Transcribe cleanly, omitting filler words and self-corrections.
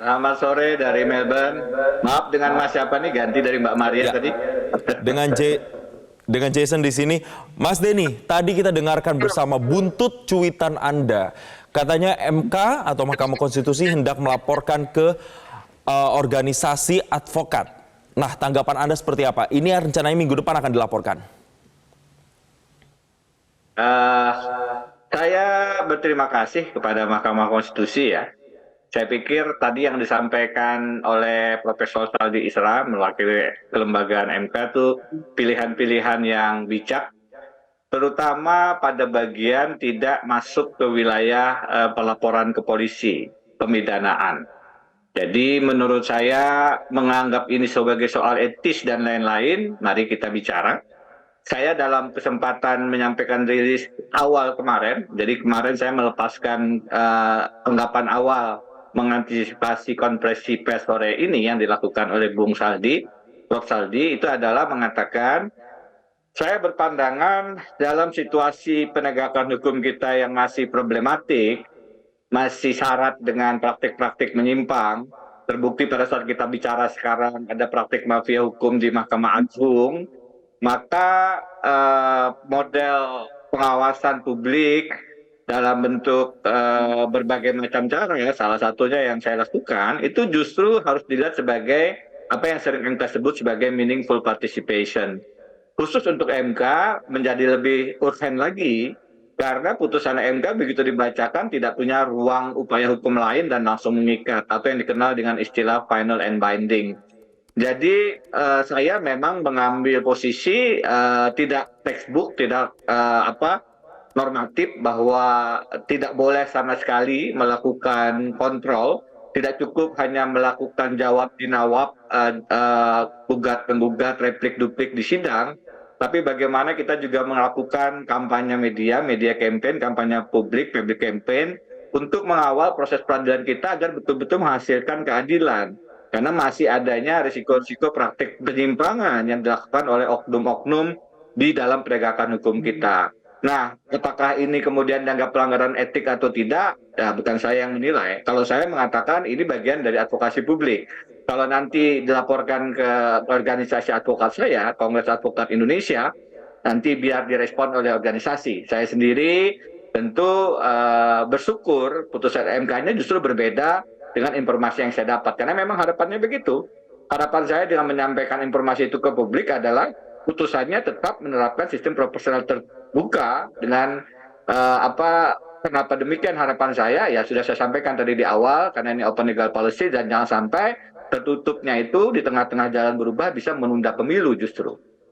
Selamat sore dari Melbourne. Maaf dengan Mas siapa nih ganti dari Mbak Maria Ya, tadi. dengan dengan Jason di sini. Mas Denny, tadi kita dengarkan bersama buntut cuitan Anda. Katanya MK atau Mahkamah Konstitusi hendak melaporkan ke organisasi advokat. Nah, tanggapan Anda seperti apa? Ini rencananya minggu depan akan dilaporkan. Eh, saya berterima kasih kepada Mahkamah Konstitusi ya. Saya pikir tadi yang disampaikan oleh Profesor Saldi Isra mewakili kelembagaan MK itu pilihan-pilihan yang bijak, terutama pada bagian tidak masuk ke wilayah pelaporan ke polisi, pemidanaan. Jadi menurut saya menganggap ini sebagai soal etis dan lain-lain, mari kita bicara. Saya dalam kesempatan menyampaikan rilis awal kemarin, jadi kemarin saya melepaskan anggapan awal mengantisipasi konferensi pers sore ini yang dilakukan oleh Bung Saldi, Prof. Saldi, itu adalah mengatakan saya berpandangan dalam situasi penegakan hukum kita yang masih problematik, masih syarat dengan praktik-praktik menyimpang. Terbukti pada saat kita bicara sekarang ada praktik mafia hukum di Mahkamah Agung, maka model pengawasan publik dalam bentuk berbagai macam cara ya, salah satunya yang saya lakukan itu justru harus dilihat sebagai apa yang sering kita sebut sebagai meaningful participation. Khusus untuk MK menjadi lebih urgen lagi karena putusan MK begitu dibacakan tidak punya ruang upaya hukum lain dan langsung mengikat atau yang dikenal dengan istilah final and binding. Jadi saya memang mengambil posisi tidak textbook, tidak normatif bahwa tidak boleh sama sekali melakukan kontrol, tidak cukup hanya melakukan jawab dinawab, gugat penggugat, replik duplik di sidang, tapi bagaimana kita juga melakukan kampanye media, media campaign, kampanye publik, public campaign, untuk mengawal proses peradilan kita agar betul-betul menghasilkan keadilan. Karena masih adanya risiko-risiko praktik penyimpangan yang dilakukan oleh oknum-oknum di dalam penegakan hukum kita. Nah, apakah ini kemudian dianggap pelanggaran etik atau tidak? Ya, bukan saya yang menilai. Kalau saya mengatakan ini bagian dari advokasi publik. Kalau nanti dilaporkan ke organisasi advokat saya, Kongres Advokat Indonesia, nanti biar direspon oleh organisasi. Saya sendiri tentu bersyukur putusan MK-nya justru berbeda dengan informasi yang saya dapat. Karena memang harapannya begitu. Harapan saya dengan menyampaikan informasi itu ke publik adalah putusannya tetap menerapkan sistem proporsional terbuka dengan kenapa demikian harapan saya ya sudah saya sampaikan tadi di awal karena ini open legal policy dan jangan sampai tertutupnya itu di tengah-tengah jalan berubah bisa menunda pemilu justru.